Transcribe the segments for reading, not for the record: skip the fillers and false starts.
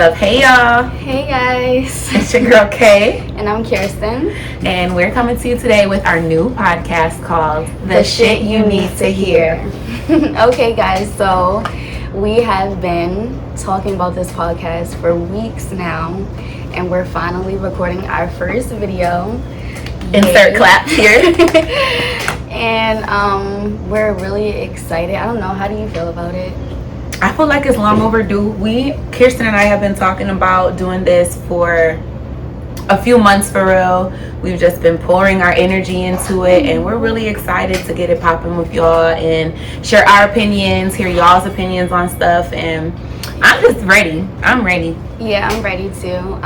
up? Hey y'all. Hey guys. It's your girl Kay. And I'm Kierston. And we're coming to you today with our new podcast called The Shit You Need to Hear. Okay guys, so we have been talking about this podcast for weeks now. And we're finally recording our first video. Insert claps here. And we're really excited. I don't know, how do you feel about it? I feel like it's long overdue. Kierston and I have been talking about doing this for a few months for real. We've just been pouring our energy into it, and we're really excited to get it popping with y'all and share our opinions, hear y'all's opinions on stuff. And I'm just ready. I'm ready. Yeah, I'm ready too.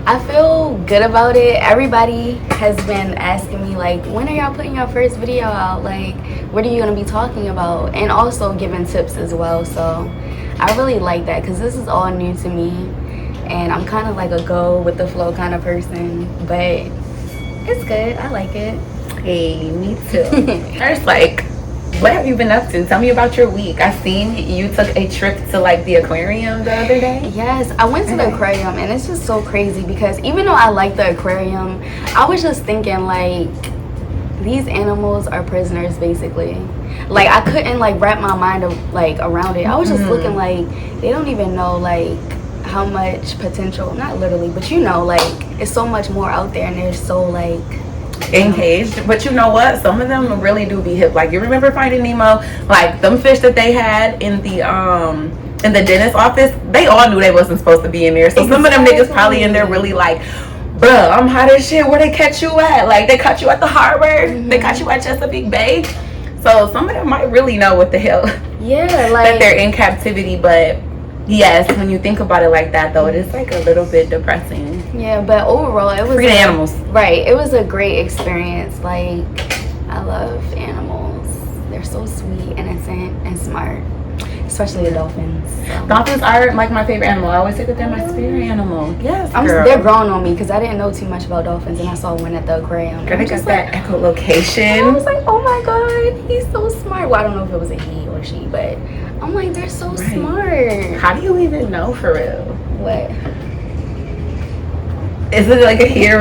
I feel good about it. Everybody has been asking me, like, when are y'all putting your first video out? Like, what are you going to be talking about? And also giving tips as well. So I really like that because this is all new to me. And I'm kind of like a go with the flow kind of person. But it's good. I like it. Hey, me too. First, like, what have you been up to? Tell me about your week. I seen you took a trip to like the aquarium the other day. Yes, I went to the aquarium, and it's just so crazy because even though I like the aquarium, I was just thinking like these animals are prisoners basically. Like I couldn't like wrap my mind around it. I was just looking like they don't even know like how much potential, not literally, but you know, like it's so much more out there, and they're so like engaged. But you know what, some of them really do be hip. Like, you remember Finding Nemo, like them fish that they had in the dentist office, they all knew they wasn't supposed to be in there. So some of them niggas probably in there really like, bruh, I'm hot as shit. Where they catch you at? Like, they caught you at the harbor, they caught you at Chesapeake Bay. So some of them might really know what the hell that they're in captivity. But yes, when you think about it like that though, it is like a little bit depressing. Yeah, but overall it was free animals. Right, it was a great experience. Like, I love animals. They're so sweet, innocent, and smart. Especially the dolphins. So. Dolphins are like my favorite animal. I always say that they're my spirit animal. Yes, girl. They're growing on me because I didn't know too much about dolphins, and I saw one at the aquarium. Girl, they got that echolocation. I was like, oh my god, he's so smart. Well, I don't know if it was a he or she, but I'm like, they're so smart. How do you even know for real? What? Is it like a hero?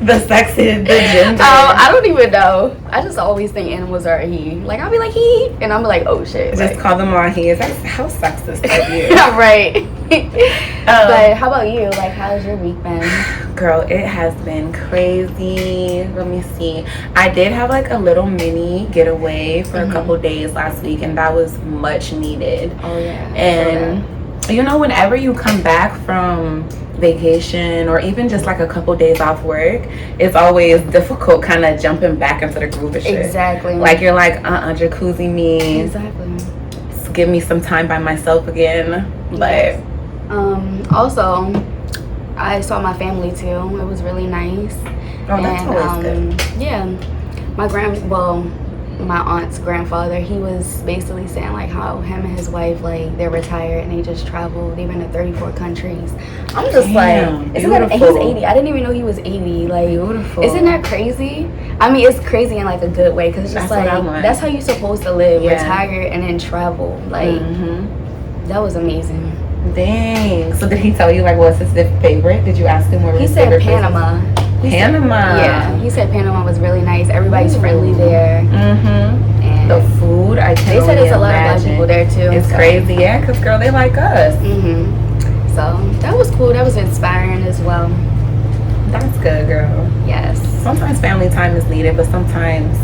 The sex and the gender? I don't even know. I just always think animals are a he. Like, I'll be like, he, and I'm like, oh shit. Just like, call them all he. That's how sexist of you. Right. But how about you? Like, how's your week been? Girl, it has been crazy. Let me see. I did have like a little mini getaway for a couple days last week, and that was much needed. Oh yeah. And you know, whenever you come back from vacation or even just like a couple days off work, it's always difficult kind of jumping back into the groove of shit. Exactly. Like, you're like, jacuzzi me. Exactly. Give me some time by myself again. But also, I saw my family too. It was really nice. Oh, that's always good. Yeah, my aunt's grandfather, he was basically saying like how him and his wife, like, they're retired and they just travel. They've been to 34 countries. I'm just like, isn't that, and he's 80. I didn't even know he was 80. Like, beautiful. Isn't that crazy? I mean, it's crazy in like a good way because it's just that's how you're supposed to live. Retire and then travel. Like, that was amazing. Dang. So did he tell you like what's his favorite? Did you ask him where his favorite? He said Panama. Yeah, he said Panama was really nice. Everybody's friendly there. And the food, I can they said there's a lot of black people there too. It's crazy, yeah, because girl, they like us. So that was cool. That was inspiring as well. That's good, girl. Yes. Sometimes family time is needed, but sometimes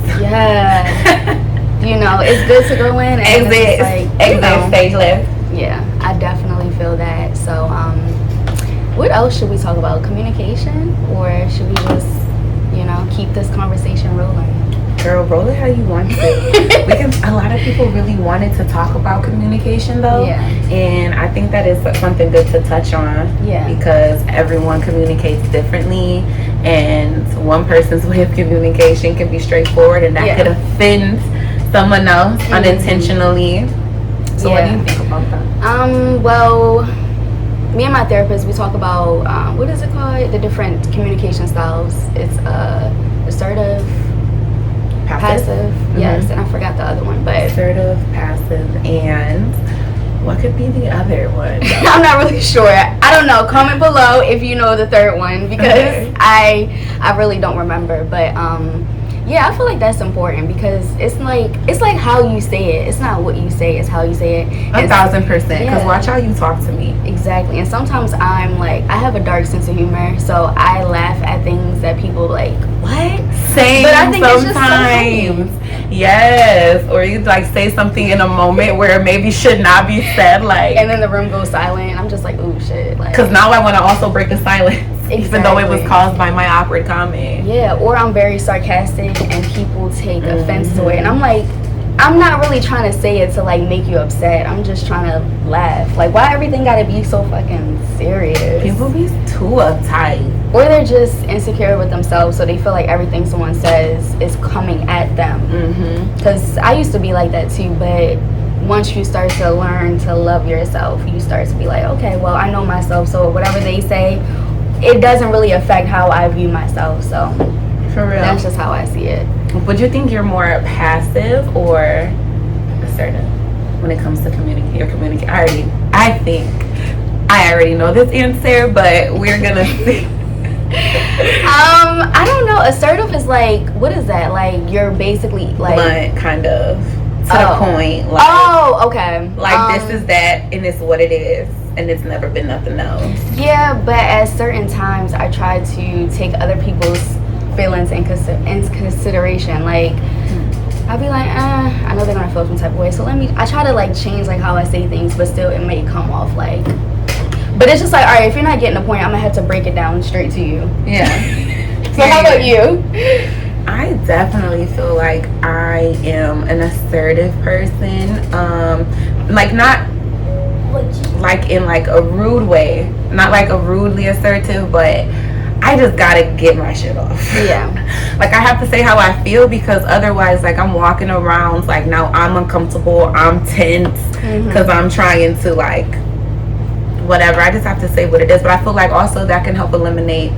you know, it's good to go in and exit stage left. Yeah, I definitely feel that. So what else should we talk about? Communication, or should we just, you know, keep this conversation rolling? Girl, roll it how you want to. A lot of people really wanted to talk about communication though. Yeah. And I think that is something good to touch on. Yeah. Because everyone communicates differently, and one person's way of communication can be straightforward, and that could offend someone else unintentionally. So what do you think about that? Well, me and my therapist, we talk about what is it called? The different communication styles. It's assertive, passive. Yes, and I forgot the other one, but assertive, passive, and What could be the other one? I'm not really sure. I don't know. Comment below if you know the third one, because Okay. I really don't remember. But yeah, I feel like that's important, because it's like how you say it. It's not what you say, it's how you say it. 1,000%. Because Yeah. watch how you talk to me. Exactly. And sometimes I have a dark sense of humor, so I laugh at things that people like, what? Same. But I think sometimes. it's just so funny. Yes. Or you like say something in a moment where maybe should not be said, like. And then the room goes silent, and I'm just like, ooh, shit. Like, Because now I want to also break the silence, even though it was Exactly. caused by my awkward comment. yeah, or I'm very sarcastic and people take offense to it, and I'm like, I'm not really trying to say it to like make you upset. I'm just trying to laugh. Like, why everything gotta be so fucking serious? People be too uptight. Or they're just insecure with themselves, so they feel like everything someone says is coming at them. Mm-hmm. Because I used to be like that too, but once you start to learn to love yourself, you start to be like, okay, well, I know myself, so whatever they say, it doesn't really affect how I view myself. So For real. that's just how I see it. Would you think you're more passive or assertive when it comes to communicate? I already know this answer, but we're gonna see. I don't know. Assertive is like, what is that? Like, you're basically like, Blunt, kind of to Oh. the point. Like, oh, okay. like this is that, and it's what it is, and it's never been nothing else. Yeah, but at certain times, I try to take other people's feelings in consideration. Like, I'll be like, I know they're gonna feel some type of way, so I try to like change like how I say things, but still it may come off like, but it's just like, all right, if you're not getting the point, I'm gonna have to break it down straight to you. Yeah. So how about you? I definitely feel like I am an assertive person. Like not like in like a rude way, not like a rudely assertive, but I just gotta get my shit off. Yeah. Like I have to say how I feel, because otherwise like I'm walking around like now I'm uncomfortable, I'm tense because I'm trying to like whatever. I just have to say what it is, but I feel like also that can help eliminate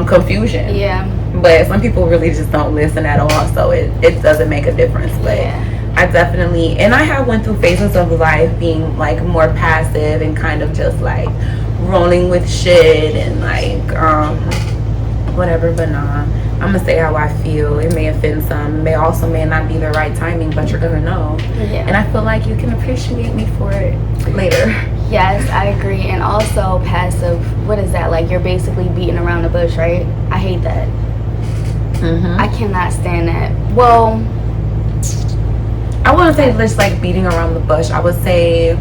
confusion. Yeah. But some people really just don't listen at all, so it doesn't make a difference. But Yeah. I definitely, and I have went through phases of life being like more passive and kind of just like rolling with shit and like whatever. But nah, I'm gonna say how I feel. It may offend some, may not be the right timing, but you're gonna know. Yeah. And I feel like you can appreciate me for it later. Yes, I agree. And also passive, what is that? Like, you're basically beating around the bush, right? I hate that. I cannot stand that. Well, I wouldn't say just like beating around the bush. I would say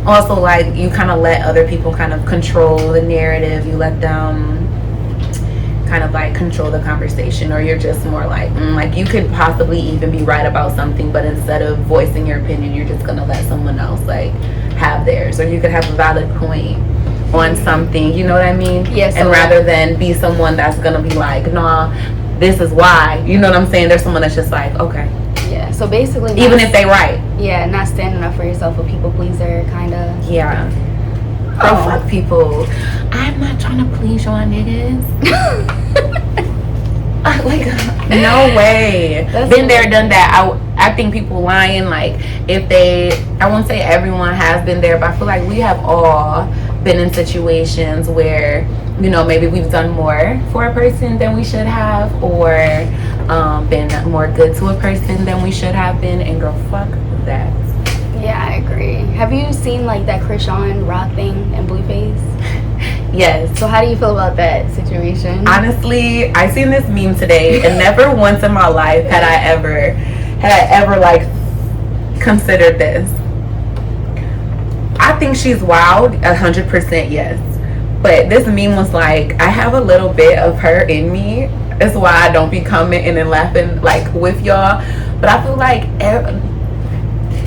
also like you kind of let other people kind of control the narrative. You let them kind of like control the conversation, or you're just more like you could possibly even be right about something, but instead of voicing your opinion, you're just gonna let someone else like have theirs, or you could have a valid point on something, you know what I mean? Yes. And rather than be someone that's gonna be like, nah, this is why, you know what I'm saying? There's someone that's just like, okay, yeah. So basically, even if they right. yeah, not standing up for yourself, a people pleaser, kind of. Yeah. Oh, fuck people. I'm not trying to please y'all niggas. Like, no way. That's Been there, done that. I think people lying. Like, if they, I won't say everyone has been there, but I feel like we have all been in situations where, you know, maybe we've done more for a person than we should have, or been more good to a person than we should have been. And girl, fuck that. Yeah, I agree. Have you seen like that Krishan Rock thing in Blueface? Yes. So how do you feel about that situation? Honestly, I seen this meme today, and never once in my life had I ever like considered this. I think she's wild, 100% yes. But this meme was like, I have a little bit of her in me. That's why I don't be commenting and laughing like with y'all. But I feel like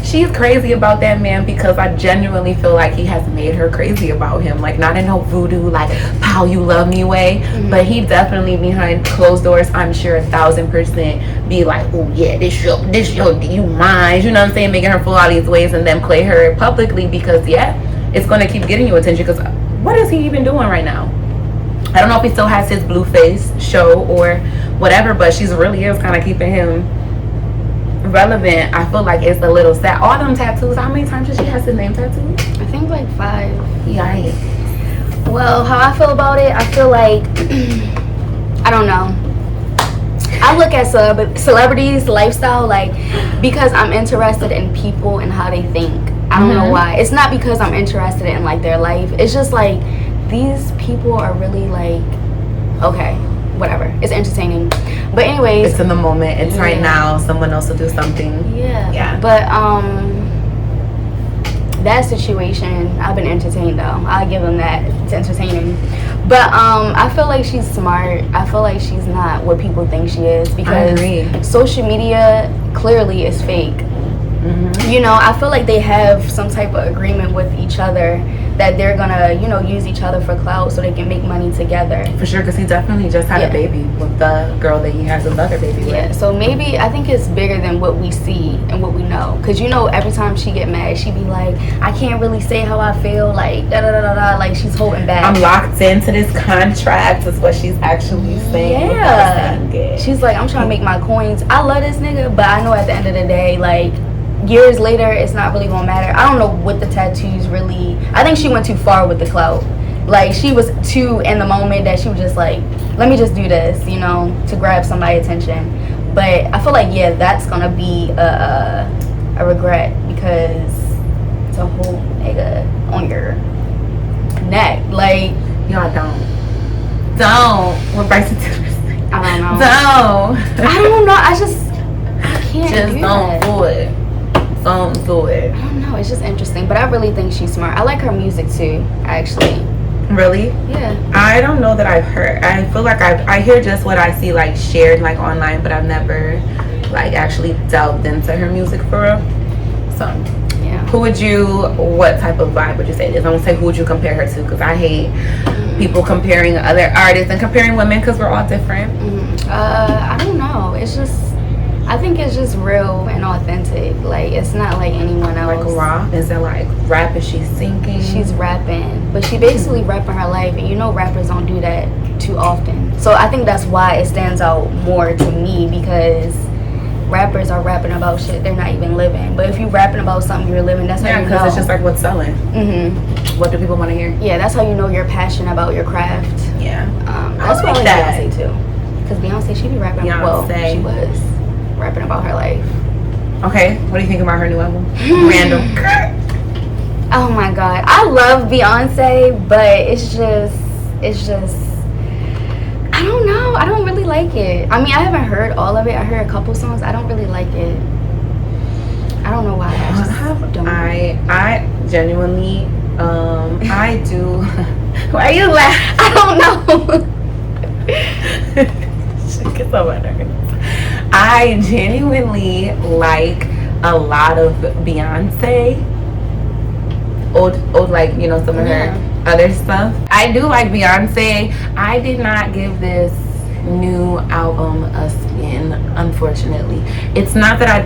she's crazy about that man, because I genuinely feel like he has made her crazy about him. Like, not in no voodoo, like, pow, you love me way. But he definitely behind closed doors, I'm sure 1,000% be like, oh yeah, this your, you mine. You know what I'm saying? Making her feel all these ways and then play her publicly, because yeah, it's going to keep getting you attention. Because what is he even doing right now? I don't know if he still has his Blueface show or whatever, but she's really is kind of keeping him relevant, I feel like it's a little sad. All them tattoos, how many times did she have his name tattooed? I think like 5. Yikes. Well, how I feel about it, I feel like I don't know. I look at celebrities' lifestyle like because I'm interested in people and how they think. I don't know why. It's not because I'm interested in like their life. It's just like these people are really like, okay, whatever. It's entertaining. But anyways, it's in the moment. It's right now. Someone else will do something. Yeah. But that situation, I've been entertained though. I'll give them that. It's entertaining. But I feel like she's smart. I feel like she's not what people think she is because social media clearly is fake. You know, I feel like they have some type of agreement with each other that they're gonna, you know, use each other for clout so they can make money together. For sure, because he definitely just had a baby with the girl that he has another baby with. Yeah, so maybe I think it's bigger than what we see and what we know. Because, you know, every time she get mad, she be like, I can't really say how I feel, like, da-da-da-da-da, like she's holding back. I'm locked into this contract is what she's actually saying. Yeah. She's like, I'm trying to make my coins. I love this nigga, but I know at the end of the day, like, years later, it's not really gonna matter. I don't know what the tattoos really. I think she went too far with the clout. Like she was too in the moment that she was just like, let me just do this, you know, to grab somebody's attention. But I feel like that's gonna be a regret because it's a whole nigga on your neck. Like y'all don't. What Bryson Tiller? I don't know. Don't. I don't know. I can't. Just don't do it. Don't do it. I don't know. It's just interesting, but I really think she's smart. I like her music too, actually. Really? Yeah. I don't know that I've heard. I feel like I hear just what I see like shared like online, but I've never like actually delved into her music for real. So yeah. What type of vibe would you say it is? I won't say who would you compare her to because I hate people comparing other artists and comparing women because we're all different. I don't know. It's just. I think it's just real and authentic. Like, it's not like anyone else. Like raw? Is it like rap? Is she singing? She's rapping. But she basically rapping her life. And you know rappers don't do that too often. So I think that's why it stands out more to me. Because rappers are rapping about shit they're not even living. But if you're rapping about something you're living, that's how you know. Yeah, because it's just like what's selling. What do people want to hear? Yeah, that's how you know you're passionate about your craft. Yeah. That's why I like Beyonce too. Because Beyonce, she be rapping. Well, she was rapping about her life. Okay, what do you think about her new album? Random. Oh my god, I love Beyonce, but it's just I don't know. I don't really like it. I mean, I haven't heard all of it. I heard a couple songs. I don't really like it. I don't know why. I genuinely I do. Why are you laughing? I don't know. She gets on my nerves. I genuinely like a lot of Beyonce. Old like, you know, some of her other stuff. I do like Beyonce. I did not give this new album a spin, unfortunately. It's not that I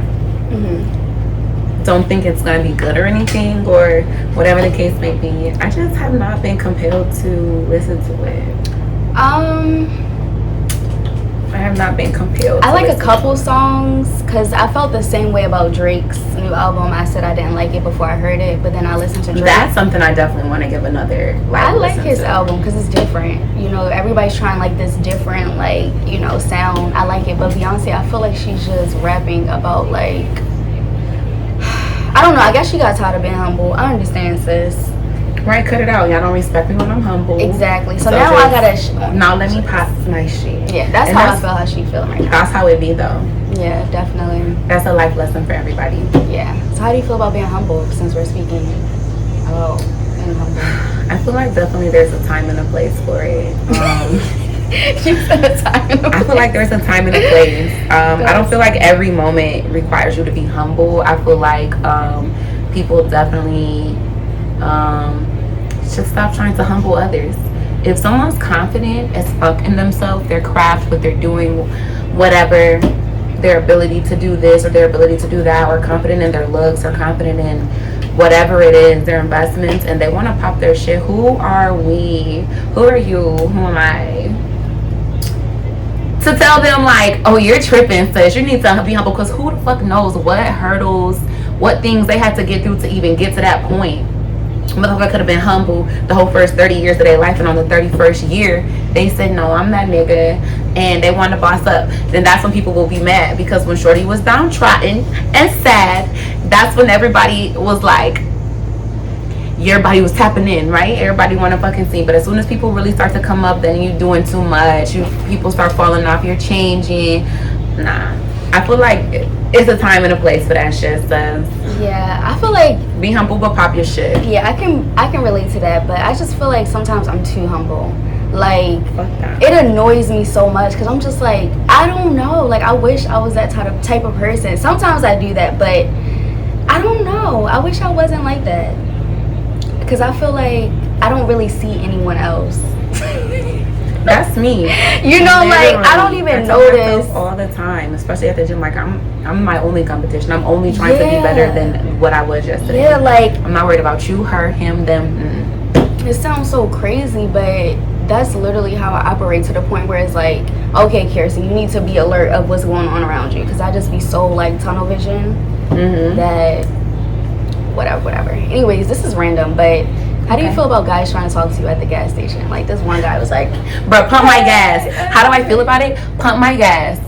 don't think it's gonna be good or anything or whatever the case may be. I just have not been compelled to listen to it. I have not been compelled. I like a couple songs because I felt the same way about Drake's new album. I said I didn't like it before I heard it, but then I listened to Drake. That's something I definitely want to give another. I like his album because it's different. You know, everybody's trying like this different, like, you know, sound. I like it, but Beyonce, I feel like she's just rapping about like, I don't know. I guess she got tired of being humble. I understand, sis. Right, cut it out. Y'all don't respect me when I'm humble. Exactly. So now I gotta. Now let me pop my shit. Yeah, that's how I feel. How she feeling right now. That's how it be though. Yeah, definitely. That's a life lesson for everybody. Yeah. So how do you feel about being humble? Since we're speaking about being humble, I feel like definitely there's a time and a place for it. She said a time and a place. I feel like there's a time and a place. I don't feel like every moment requires you to be humble. I feel like people definitely should stop trying to humble others. If someone's confident as fuck in themselves, their craft, what they're doing, whatever, their ability to do this or their ability to do that, or confident in their looks or confident in whatever it is, their investments, and they want to pop their shit, who are we? Who are you? Who am I to tell them like, oh, you're tripping, sis. You need to be humble, because who the fuck knows what hurdles, what things they had to get through to even get to that point. Motherfucker could have been humble the whole first 30 years of their life, and on the 31st year they said, no, I'm that nigga, and they want to boss up. Then that's when people will be mad, because when shorty was downtrodden and sad, that's when everybody was like, everybody was tapping in, right? Everybody want to fucking see. But as soon as people really start to come up, then you doing too much, people start falling off, you're changing. Nah, I feel like it's a time and a place for that shit, sis. Yeah, I feel like be humble but pop your shit. Yeah, I can relate to that, but I just feel like sometimes I'm too humble. Like, it annoys me so much, because I'm just like, I don't know, like I wish I was that type of person. Sometimes I do that, but I don't know, I wish I wasn't like that, because I feel like I don't really see anyone else. That's me. You know, literally, like I don't even notice all the time, especially at the gym. Like I'm my only competition. I'm only trying to be better than what I was yesterday. Yeah, like I'm not worried about you, her, him, them. It sounds so crazy, but that's literally how I operate, to the point where it's like, okay, Kierston, you need to be alert of what's going on around you, because I just be so like tunnel vision that whatever. Anyways, this is random, but how do you feel about guys trying to talk to you at the gas station? Like, this one guy was like, bro, pump my gas. How do I feel about it? Pump my gas.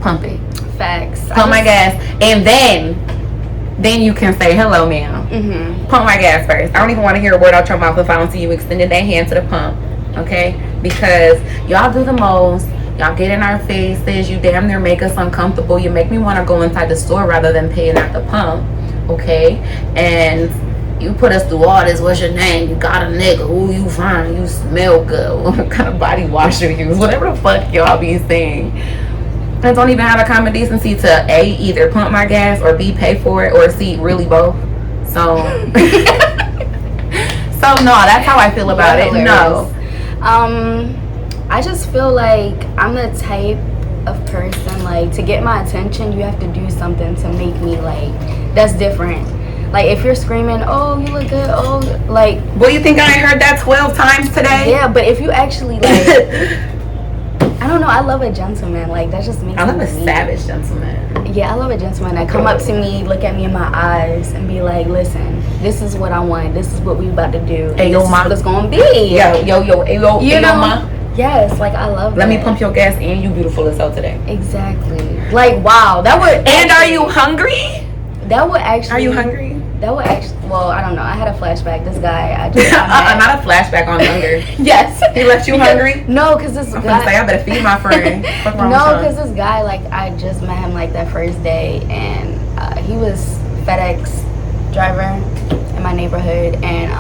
Pump it. Facts. Pump my gas. And then you can say, hello, ma'am. Pump my gas first. I don't even want to hear a word out your mouth if I don't see you extending that hand to the pump. Okay? Because y'all do the most. Y'all get in our faces. You damn near make us uncomfortable. You make me want to go inside the store rather than paying at the pump. Okay? And you put us through all this. What's your name? You got a nigga. Ooh, you fine. You smell good. What kind of body wash you use? Whatever the fuck y'all be saying. I don't even have a common decency to A, either pump my gas, or B, pay for it, or C, really both. So, no, that's how I feel about it. No. I just feel like I'm the type of person, like, to get my attention, you have to do something to make me, like, that's different. Like, if you're screaming, oh, you look good, oh, like... Well, you think I ain't heard that 12 times today? Yeah, but if you actually, like... I don't know, I love a gentleman. Like, that just makes me... I love a savage gentleman. Yeah, I love a gentleman that come up to me, look at me in my eyes, and be like, listen, this is what I want. This is what we about to do. Hey, yo, this ma. is what it's going to be. Yo, you know, ma. Yes, like, I love Let me pump your gas, and you beautiful as hell today. Exactly. Like, wow, that would... And are you hungry? That would actually... Are you hungry? That would actually... Well, I don't know. I had a flashback. This guy, I just... not a flashback on hunger. Yes. He left you hungry? No, because this I'm guy... gonna say, I better feed my friend. No, because this guy, like, I just met him, like, that first day, and he was FedEx driver in my neighborhood, and,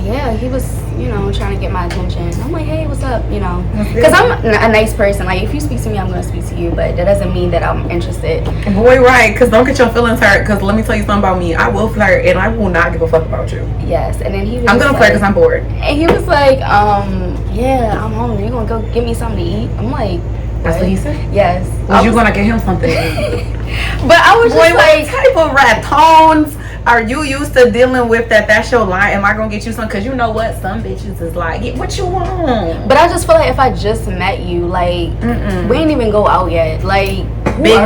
yeah, he was, you know, trying to get my attention. I'm like, hey, what's up, you know? Because I'm a nice person. Like, if you speak to me, I'm going to speak to you, but that doesn't mean that I'm interested. Boy, right, because don't get your feelings hurt, because let me tell you something about me. I will flirt, and I will not give a fuck about you. Yes, and then he was I'm going to flirt because I'm bored. And he was like, yeah, I'm hungry. You going to go get me something to eat? I'm like, that's what he said? Yes. Was you going to get him something to eat? But I was just like... what type of rap tones are you used to dealing with that's your line? Am I gonna get you some? Because you know what, some bitches is like, get what you want. But I just feel like if I just met you, like, we ain't even go out yet. Like, big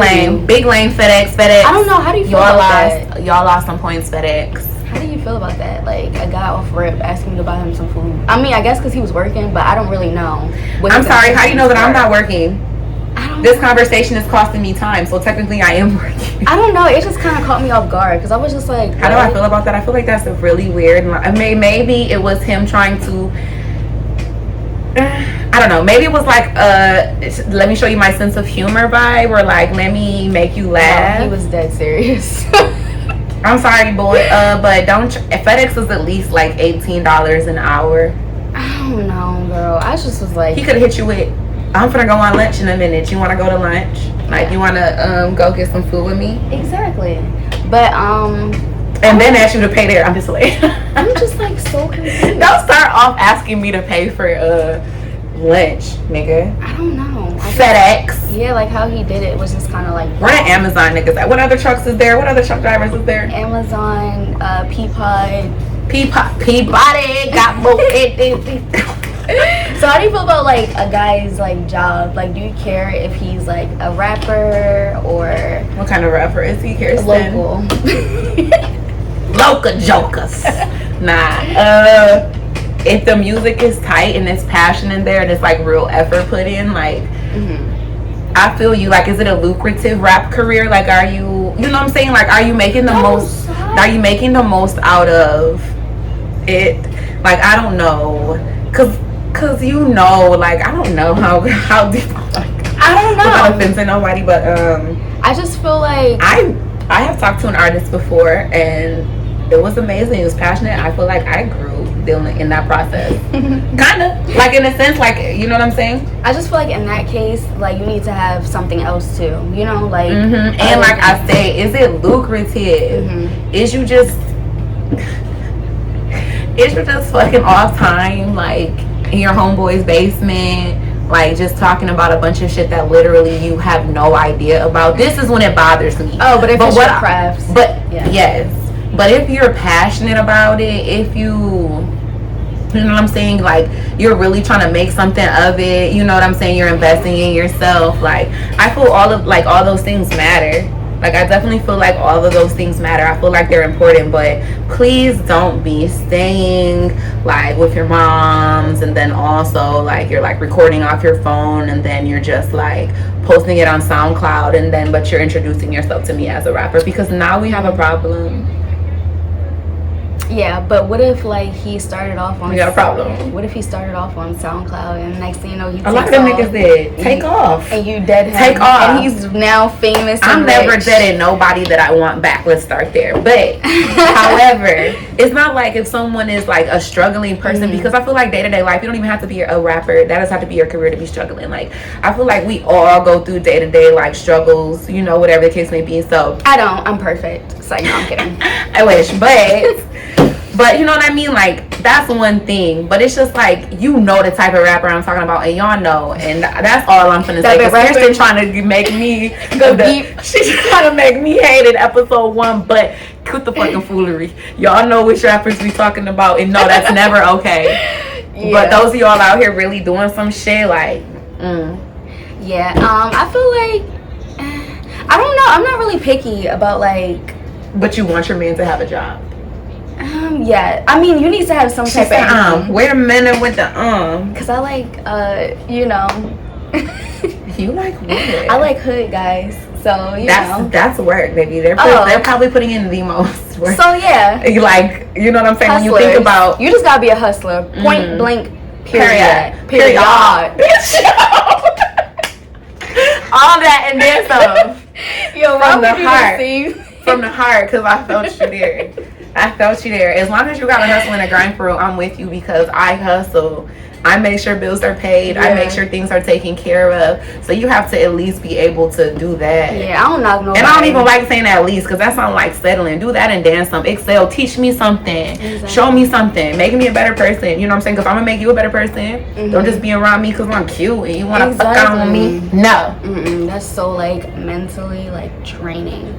lane, FedEx. I don't know, how do you feel about that? Y'all lost some points, FedEx. How do you feel about that? Like, a guy off rip asking me to buy him some food. I mean, I guess because he was working, but I don't really know. I'm sorry, how do you know that I'm not working? This know. Conversation is costing me time, so technically I am working. I don't know. It just kind of caught me off guard because I was just like, how do I feel about that? I feel like that's really weird. Maybe it was him trying to... I don't know. Maybe it was like, let me show you my sense of humor vibe, or like, let me make you laugh. No, he was dead serious. I'm sorry, boy, but FedEx is at least like $18 an hour. I don't know, girl. I just was like... He could have hit you with... I'm gonna go on lunch in a minute. You want to go to lunch? Like, you want to go get some food with me? Exactly. But and then ask you to pay there. I'm just like, I'm just like so confused. Don't start off asking me to pay for lunch, nigga. I don't know. FedEx. Yeah, like how he did it was just kind of like... Where the Amazon niggas at? What other trucks is there? What other truck drivers is there? Amazon, Peapod. Peabody got more. So how do you feel about like a guy's like job? Like, do you care if he's like a rapper or What kind of rapper is he? Kierston? local? Local jokers. Nah. If the music is tight and it's passion in there and it's like real effort put in, like I feel you. Like, is it a lucrative rap career? Like, are you know what I'm saying? Like, are you making the most? Are you making the most out of it? Like, I don't know, cause you know, like, I don't know how deep. I don't know. Without offending nobody, but I just feel like I have talked to an artist before and it was amazing. It was passionate. I feel like I grew dealing in that process. Kind of. Like, in a sense, like, you know what I'm saying? I just feel like in that case, like, you need to have something else too. You know, like And like I say, is it lucrative? Is you just fucking off time, like in your homeboy's basement, like just talking about a bunch of shit that literally you have no idea about? This is when it bothers me. Oh, but if it's your crafts. But yes. But if you're passionate about it, if you know what I'm saying, like you're really trying to make something of it, you know what I'm saying, you're investing in yourself, like I feel all those things matter. Like, I definitely feel like all of those things matter. I feel like they're important, but please don't be staying like with your moms and then also like you're like recording off your phone and then you're just like posting it on SoundCloud and then but you're introducing yourself to me as a rapper, because now we have a problem. Yeah, but what if like he started off on? We got a problem. What if he started off on SoundCloud and next thing you know he a lot of them niggas did take off and you dead him, take off and he's now famous. I'm and never rich. deading nobody that I want back. Let's start there. But however, it's not like if someone is like a struggling person, because I feel like day-to-day life, you don't even have to be a rapper. That doesn't have to be your career to be struggling. Like, I feel like we all go through day-to-day like struggles, you know, whatever the case may be. So I don't. I'm perfect. So no, I'm kidding. I wish, but you know what I mean? Like, that's one thing. But it's just like, you know the type of rapper I'm talking about, and y'all know. And that's all I'm finna say. Because Kierston trying to make me go deep. She's trying to make me hate it episode 1, but quit the fucking foolery. Y'all know which rappers we talking about, and no, that's never okay. Yeah. But those of y'all out here really doing some shit, like, Yeah, I feel like, I don't know. I'm not really picky about like. But you want your man to have a job. Yeah, I mean, you need to have some type of wait a minute with the because I like you know. You like what? I like hood guys, so you know that's work, baby. They're probably putting in the most work. So yeah, like, you know what I'm saying? Hustlers. When you think about, you just gotta be a hustler. Point blank. Period. All that and then some. Yo, from the heart. From the heart, because I felt you there. As long as you got a hustle and a grind for real, I'm with you, because I hustle. I make sure bills are paid. I make sure things are taken care of. So you have to at least be able to do that. Yeah, I don't knock nobody. And I don't even like saying at least, because that sounds like settling. Do that and dance some. Excel. Teach me something. Exactly. Show me something. Make me a better person. You know what I'm saying? Because I'm going to make you a better person. Don't just be around me because I'm cute and you want to fuck out on me. No. That's so like mentally like draining.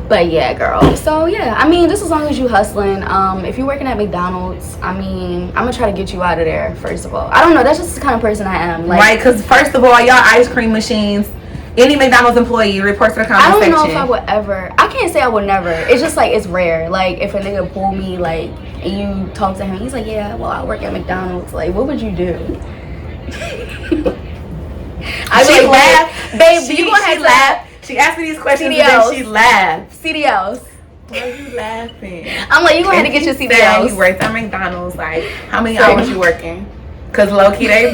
But yeah, girl. So yeah, I mean, just as long as you hustling. If you're working at McDonald's, I mean, I'm gonna try to get you out of there. First of all, I don't know. That's just the kind of person I am. Like, right? Because first of all, y'all ice cream machines. Any McDonald's employee reports to the comment section. I don't know if I would ever. I can't say I would never. It's just like it's rare. Like if a nigga pull me like and you talk to him, he's like, yeah, well, I work at McDonald's. Like, what would you do? I would laugh, babe. You gonna have to laugh. She asked me these questions and then she laughed. CDLs. Why are you laughing? I'm like, you gonna have to get your CDLs. You worked at McDonald's. Like, how many hours you working? Cause low key they.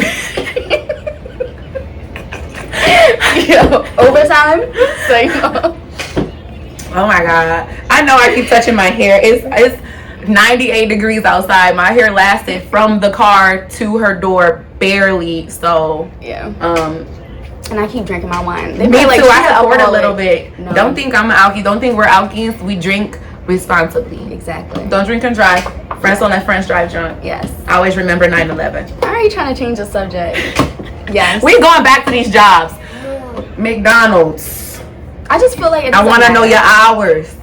Yo, overtime. So you know. Oh my god! I know I keep touching my hair. It's 98 degrees outside. My hair lasted from the car to her door barely. So yeah. And I keep drinking my wine. Me too. I have poured a little bit. No. Don't think I'm an alkie. Don't think we're alkies. We drink responsibly. Exactly. Don't drink and drive. Friends don't let friends drive drunk. Yes. I always remember 9/11. Why are you trying to change the subject? Yes. We going back to these jobs. McDonald's. I just feel like I want to know your hours.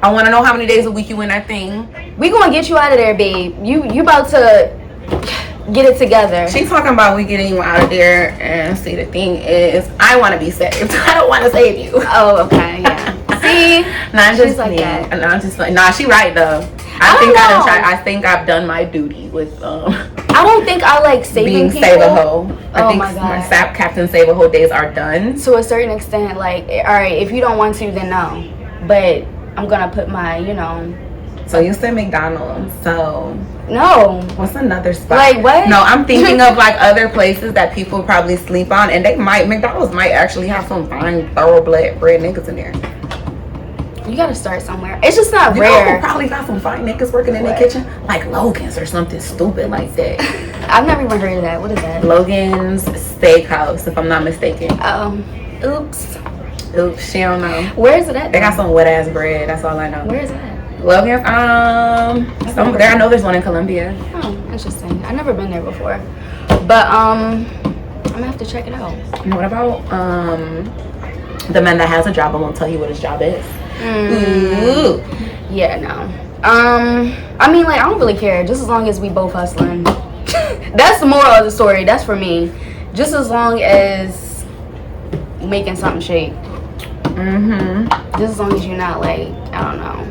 I want to know how many days a week you in that thing. We gonna get you out of there, babe. You about to. get it together. She's talking about we getting you out of there, and see, the thing is, I want to be saved. I don't want to save you. Oh, okay, yeah. See, not she's just like me. that. Not just like, nah, she right though. I think I've done my duty with I don't think I like saving being people. Save-A-Ho. I think my God. my Captain Save-A-Ho days are done. To a certain extent, like, all right, if you don't want to, then no. But I'm gonna put my, So you said McDonald's. So no. what's another spot? Like what? No, I'm thinking of like other places that people probably sleep on, and McDonald's might actually have some fine thoroughbred niggas in there. You gotta start somewhere. It's just not You rare. know who probably got some fine niggas working in the kitchen? Like Logan's or something stupid like that. I've never even heard of that. What is that? Logan's Steakhouse, if I'm not mistaken. Oops. She don't know. Where is it at? They got some wet ass bread. That's all I know. Where is that? Logan's. There. I know there's one in Columbia. Oh, interesting. I've never been there before, but I'm gonna have to check it out. And what about the man that has a job and won't tell you what his job is? Ooh. Yeah, no. I mean, like, I don't really care. Just as long as we both hustling. That's the moral of the story. That's for me. Just as long as making something shake. Just as long as you're not like, I don't know.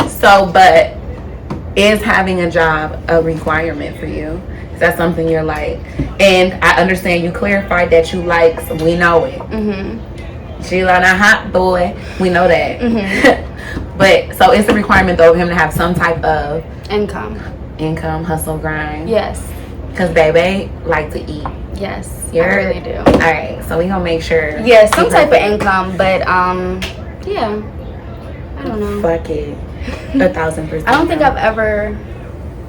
So, but is having a job a requirement for you? Is that something you're like? And I understand you clarified that you like, so we know it. She like a hot boy. We know that. But so it's a requirement though of him to have some type of income, hustle, grind. Yes. Cause baby like to eat. Yes, I really do. All right, so we gonna make sure. Yeah, some type of income, but yeah, I don't know. Fuck it, 1,000%. I don't think I've ever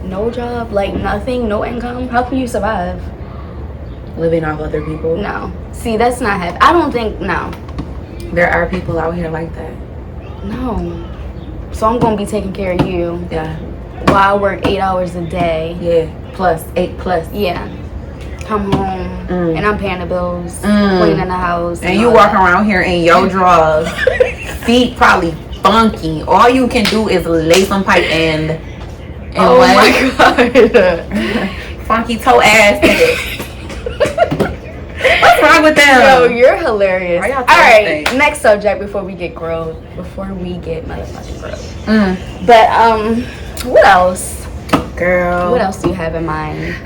no job, like nothing, no income. How can you survive? Living off other people. No, see, that's not happening. I don't think no. There are people out here like that. No. So I'm gonna be taking care of you. Yeah. While I work 8 hours a day. Yeah. Plus 8 plus. Yeah. Come home and I'm paying the bills, cleaning the house, and you walk around here in your drawers, feet probably funky. All you can do is lay some pipe and oh what? My God. Funky toe ass niggas. What's wrong with them? Yo, you're hilarious. All right, next subject before we get grilled. Before we get motherfucking grilled. But what else? Girl. What else do you have in mind?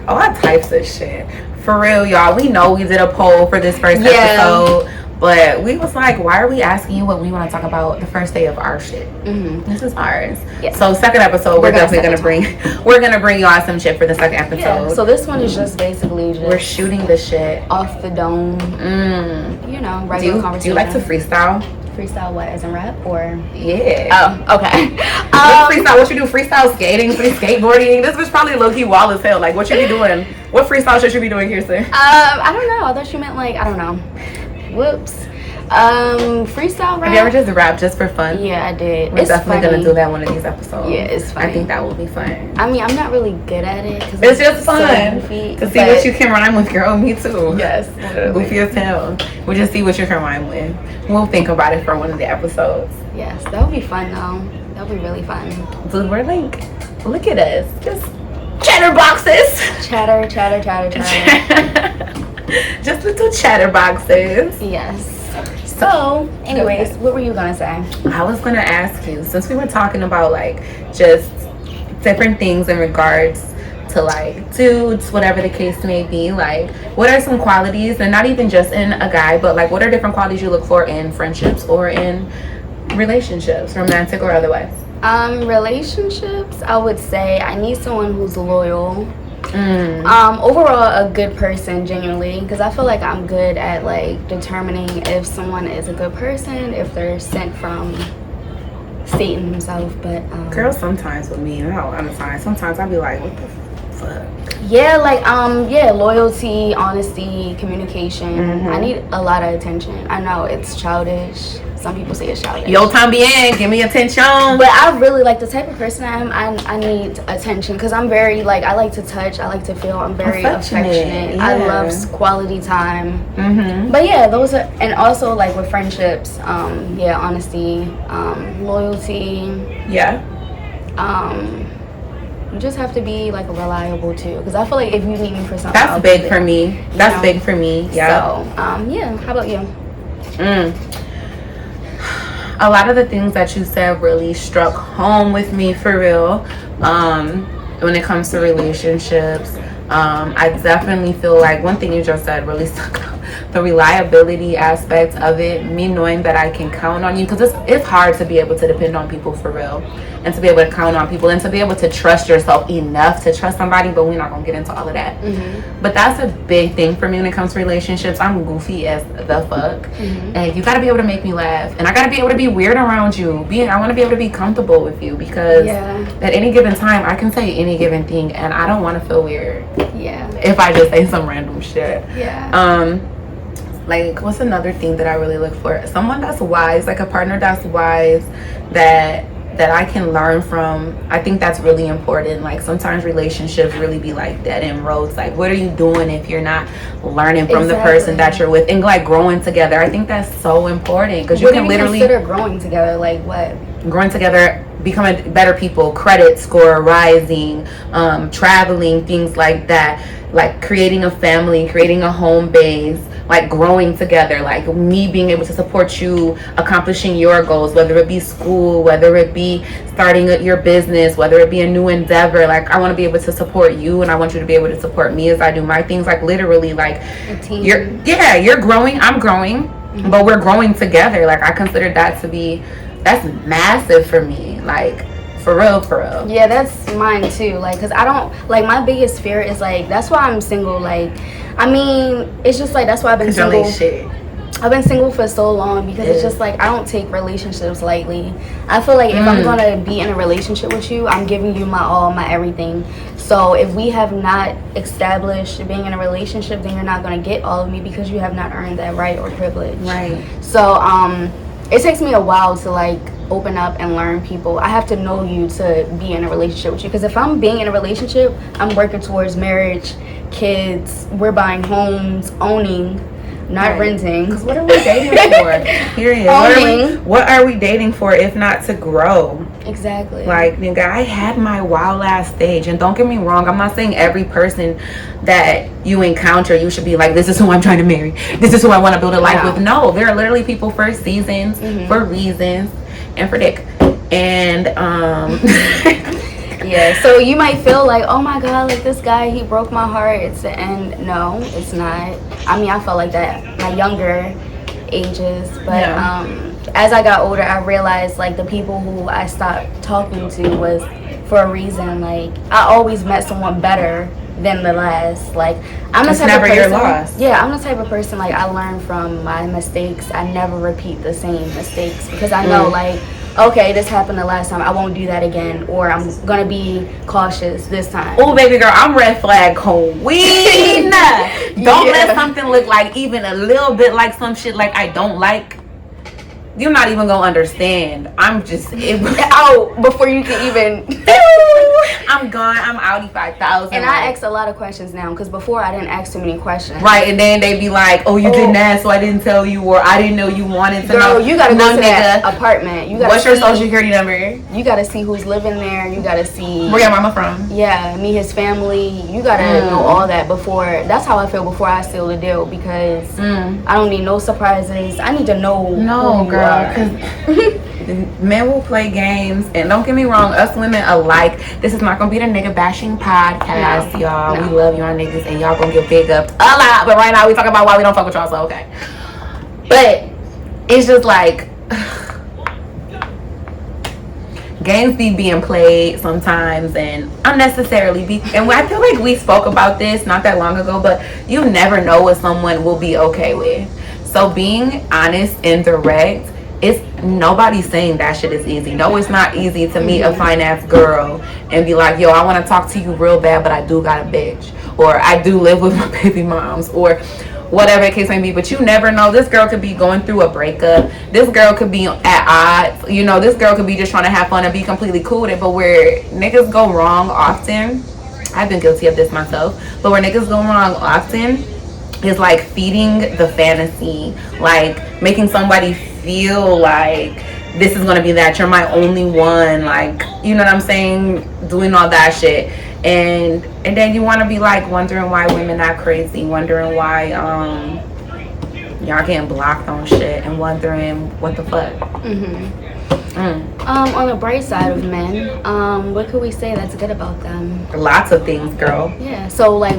All types of shit. For real, y'all. We know we did a poll for this first episode. But we was like, why are we asking you what we want to talk about the first day of our shit? This is ours. Yeah. So second episode, we're definitely gonna bring y'all some shit for the second episode. Yeah. So this one is just basically we're shooting the shit off the dome. You know, regular conversation. Do you like to freestyle? Freestyle what, as in rap or? Yeah. Oh, okay. Freestyle, what you do? Freestyle skating, skateboarding? This was probably low-key wild as hell. Like, what you be doing? What freestyle should you be doing, Kierston? I don't know. I thought you meant like, I don't know. Whoops. Freestyle rap. Have you ever just rap just for fun? Yeah, I did. We're definitely gonna do that one of these episodes. Yeah, it's funny. I think that will be fun. I mean, I'm not really good at it. Cause it's just fun to see what you can rhyme with, girl. Me too. Yes. Goofy as hell. We'll just see what you can rhyme with. We'll think about it for one of the episodes. Yes, that would be fun though. That would be really fun. Dude, we're like, look at us. Just chatterboxes. Chatter. Just little chatterboxes. Yes. So, anyways, what were you gonna say? I was gonna ask you, since we were talking about like just different things in regards to like dudes, whatever the case may be, like what are some qualities, and not even just in a guy, but like what are different qualities you look for in friendships or in relationships, romantic or otherwise? Relationships, I would say I need someone who's loyal. Overall, a good person, genuinely, because I feel like I'm good at like determining if someone is a good person, if they're sent from Satan himself. But girl, sometimes with me, sometimes I'll be like, what the fuck? Yeah, like loyalty, honesty, communication. I need a lot of attention. I know it's childish. Some people say it's childish. Yo, tambien, give me attention. But I really like the type of person I am. I need attention because I'm very like, I like to touch. I like to feel. I'm very affectionate. Yeah. I love quality time. But yeah, those are, and also like with friendships, honesty, loyalty. Yeah. you just have to be like reliable too. Because I feel like if you need me for something, that's big for me. That's big for me. Yeah. So yeah. How about you? A lot of the things that you said really struck home with me for real. When it comes to relationships, I definitely feel like one thing you just said really stuck out. The reliability aspect of it, me knowing that I can count on you, because it's hard to be able to depend on people for real, and to be able to count on people, and to be able to trust yourself enough to trust somebody. But we're not gonna get into all of that. But that's a big thing for me when it comes to relationships. I'm goofy as the fuck, and you gotta be able to make me laugh, and I gotta be able to be weird around you. I want to be able to be comfortable with you, because at any given time I can say any given thing, and I don't want to feel weird. If I just say some random shit. Like, what's another thing that I really look for? Someone that's wise, like a partner that's wise, that I can learn from. I think that's really important. Like, sometimes relationships really be like dead end roads. Like, what are you doing if you're not learning from the person that you're with, and like growing together? I think that's so important, because you can literally consider growing together. Like what? Growing together, becoming better people, credit score rising, traveling, things like that, like creating a family, creating a home base, like growing together, like me being able to support you accomplishing your goals, whether it be school, whether it be starting your business, whether it be a new endeavor. Like, I want to be able to support you, and I want you to be able to support me as I do my things. Like, literally, like you're growing, I'm growing, but we're growing together. Like, I consider that to be, that's massive for me. Like, for real. Yeah, that's mine too. Like, because I don't, like, my biggest fear is, like, that's why I'm single. Like, I mean, it's just like, that's why I've been single. I've been single for so long, because it's just like, I don't take relationships lightly. I feel like if I'm gonna be in a relationship with you, I'm giving you my all, my everything. So if we have not established being in a relationship, then you're not gonna get all of me, because you have not earned that right or privilege. So it takes me a while to like open up and learn people. I have to know you to be in a relationship with you, because if I'm being in a relationship, I'm working towards marriage, kids, we're buying homes, owning, not renting. Because what are we dating for? Period. What are we dating for if not to grow? Exactly. Like, nigga, I had my wild ass stage, and don't get me wrong, I'm not saying every person that you encounter you should be like, this is who I'm trying to marry, this is who I want to build a life with. No, there are literally people for seasons, for reasons, and for dick. And yeah, so you might feel like, oh my god, like this guy, he broke my heart, it's the end. No, it's not. I mean, I felt like that my younger ages, but as I got older, I realized like the people who I stopped talking to was for a reason. Like, I always met someone better than the last. Like, I'm the type of person, your loss. Yeah, I'm the type of person, like, I learn from my mistakes. I never repeat the same mistakes, because I know like, okay, this happened the last time, I won't do that again, or I'm gonna be cautious this time. Oh, baby girl, I'm red flag queen. Don't let something look like even a little bit like some shit like I don't like. You're not even gonna understand. I'm just out before you can even. I'm gone. I'm outie 5,000. And I ask a lot of questions now, because before I didn't ask too many questions. Right, and then they be like, "Oh, you didn't ask, so I didn't tell you," or "I didn't know you wanted to know." Girl, you gotta go to that apartment. You gotta What's your social security number? You gotta see who's living there. You gotta see where your mama from. Yeah, meet his family. You gotta know all that before. That's how I feel before I seal the deal, because I don't need no surprises. I need to know. No, girl. Because men will play games, and don't get me wrong, us women alike, this is not gonna be the nigga bashing podcast, y'all. We love y'all niggas, and y'all gonna get big up a lot, but right now we talking about why we don't fuck with y'all, so okay. But it's just like games be being played sometimes, and unnecessarily and I feel like we spoke about this not that long ago, but you never know what someone will be okay with. So being honest and direct, it's nobody's saying that shit is easy. No, it's not easy to meet a finance girl and be like, yo, I want to talk to you real bad, but I do got a bitch, or I do live with my baby moms, or whatever the case may be. But you never know. This girl could be going through a breakup. This girl could be at odds. You know, this girl could be just trying to have fun and be completely cool with it. But where niggas go wrong often, I've been guilty of this myself, but where niggas go wrong often is like feeding the fantasy, like making somebody feel like this is gonna be that. You're my only one. Like, you know what I'm saying? Doing all that shit. And then you want to be like wondering why women are crazy, wondering why y'all getting blocked on shit, and wondering what the fuck. On the bright side of men, what could we say that's good about them? Lots of things, girl. Yeah. So like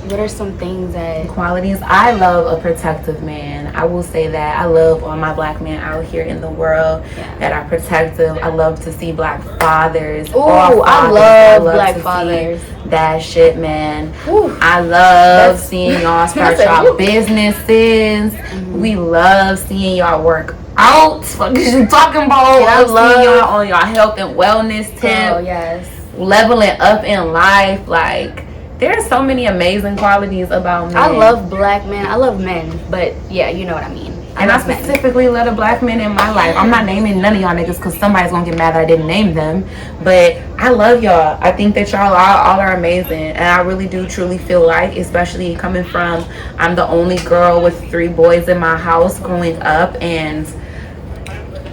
what are some things that qualities? I love a protective man. I will say that. I love all my black men out here in the world that are protective. I love to see black fathers. Oh, I love black fathers. That shit, man. Ooh. I love seeing y'all start y'all businesses. We love seeing y'all work out. What you talking about? I love seeing y'all on y'all health and wellness tip. Oh yes. Leveling up in life, like. There's so many amazing qualities about men. I love black men. I love men, but yeah, you know what I mean. I specifically love the black men in my life. I'm not naming none of y'all niggas because somebody's gonna get mad that I didn't name them. But I love y'all. I think that y'all all are amazing. And I really do truly feel like, especially coming from, I'm the only girl with 3 boys in my house growing up, and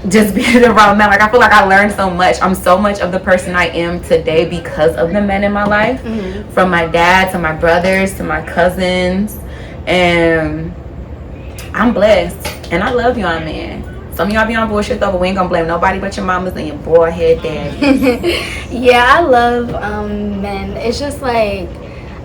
just being around men, like I feel like I learned so much. I'm so much of the person I am today because of the men in my life, from my dad to my brothers to my cousins, and I'm blessed. And I love y'all, man. Some of y'all be on bullshit though, but we ain't gonna blame nobody but your mamas and your boy head daddy. Yeah, I love men. It's just like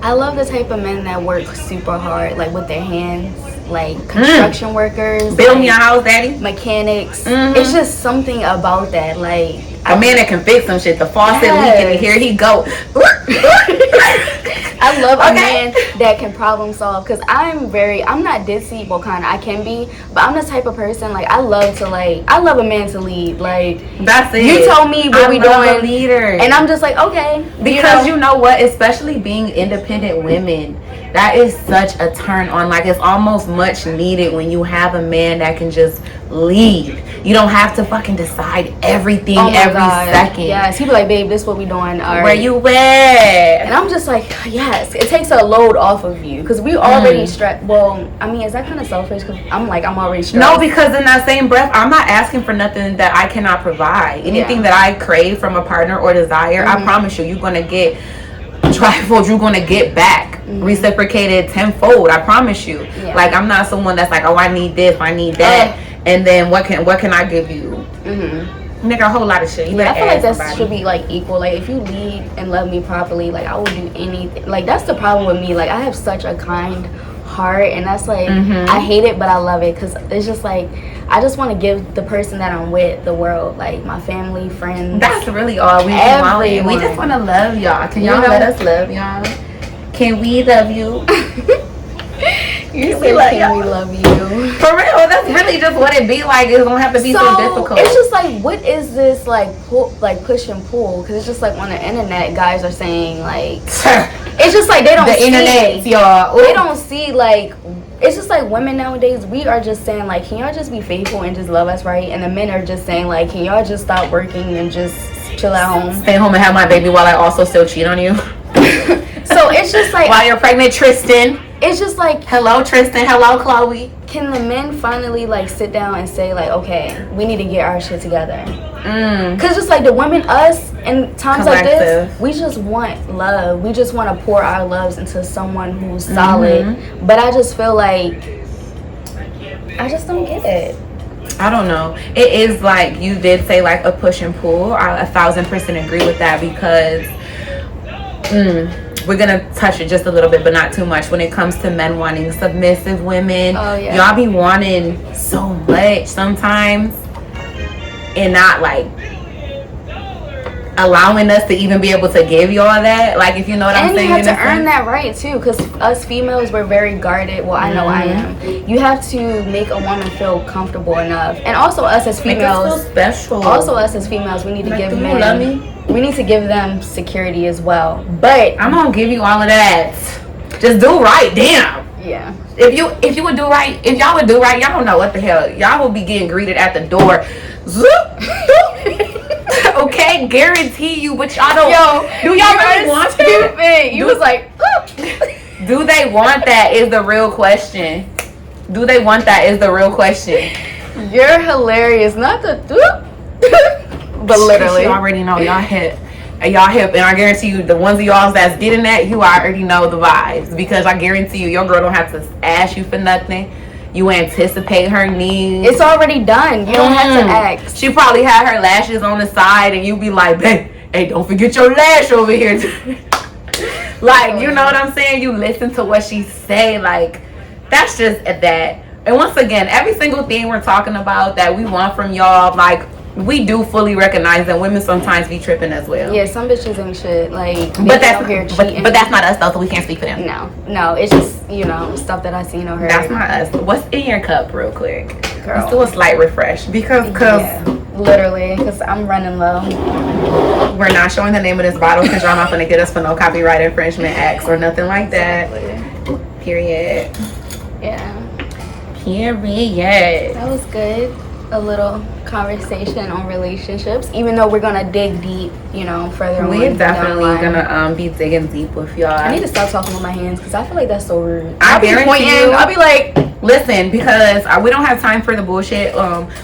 I love the type of men that work super hard, like with their hands. Like construction workers, build me a house, daddy. Mechanics. It's just something about that. Like a man that can fix some shit. The faucet leaking, and here he go. I love a man that can problem solve, because I'm not ditzy, well kind of I can be, but I'm the type of person like I love a man to lead. Like that's it. You told me what we doing, a leader, and I'm just like okay, because you know what, especially being independent women, that is such a turn on. Like it's almost much needed when you have a man that can just lead. You don't have to fucking decide everything every second. Yes, he be like, babe, this is what we doing. All right. Where you at? And I'm just like, yes, it takes a load off of you, because we already stressed. Well, I mean, is that kind of selfish? Because I'm already stressed. No, because in that same breath, I'm not asking for nothing that I cannot provide. Anything that I crave from a partner or desire, I promise you, you're gonna get trifold. You're gonna get back reciprocated tenfold. I promise you. Like I'm not someone that's like, oh, I need this, I need that. And then what can I give you? Nigga, a whole lot of shit. I feel like that should be like equal. Like if you lead and love me properly, like I will do anything. Like that's the problem with me. Like I have such a kind heart, and that's like I hate it, but I love it, because it's just like I just want to give the person that I'm with the world, like my family, friends. That's really all we want. We just want to love y'all. Can y'all let us love y'all? Can we love you? You say, can we love you? For real, that's really just what it be like. It don't have to be so difficult. It's just like, what is this like push and pull? Because it's just like on the internet, guys are saying like, it's just like they don't see. The internet, y'all. They don't see like, it's just like women nowadays, we are just saying like, can y'all just be faithful and just love us, right? And the men are just saying like, can y'all just stop working and just chill at home? Stay home and have my baby while I also still cheat on you. So it's just like, while you're pregnant, Tristan. It's just like, hello Tristan, hello Chloe. Can the men finally like sit down and say like, okay, we need to get our shit together? Cause just like the women, us in times like this, we just want love. We just want to pour our loves into someone who's solid. But I just feel like I just don't get it. I don't know. It is like you did say, like a push and pull. I 1000% agree with that, because we're gonna touch it just a little bit, but not too much. When it comes to men wanting submissive women, y'all be wanting so much sometimes, and not like allowing us to even be able to give y'all that. Like, if you know what I'm saying. And you have to earn that right too, because us females, we're very guarded. Well, I know I am. You have to make a woman feel comfortable enough, and also us as females, make us feel special. Also, us as females, we need to give men. Love me? We need to give them security as well. But I'm gonna give you all of that. Just do right, damn. Yeah. If you would do right, if y'all would do right, y'all don't know what the hell. Y'all will be getting greeted at the door. Okay, guarantee you, but y'all don't. Do y'all really want that? You was like, do they want that is the real question. Do they want that is the real question. You're hilarious. Not the but literally. You already know y'all hip. And I guarantee you, the ones of y'all that's getting that, you already know the vibes. Because I guarantee you, your girl don't have to ask you for nothing. You anticipate her needs. It's already done. You don't have to ask. She probably had her lashes on the side, and you be like, babe, hey, don't forget your lash over here. Like, you know what I'm saying? You listen to what she say. Like, that's just that. And once again, every single thing we're talking about that we want from y'all, like, we do fully recognize that women sometimes be tripping as well. Yeah, some bitches ain't shit. Like, but that's not us though, so we can't speak for them. No, it's just, you know, stuff that I seen or heard. That's not us. What's in your cup, real quick? Girl, let's do a slight refresh because literally, because I'm running low. We're not showing the name of this bottle because y'all not gonna get us for no copyright infringement acts or nothing like that. Exactly. Period. Yeah. Period. That was good. A little conversation on relationships, even though we're gonna dig deep, you know, further on. We're definitely gonna be digging deep with y'all. I need to stop talking with my hands because I feel like that's so rude. I'll be pointing. I'll be like, listen, because we don't have time for the bullshit.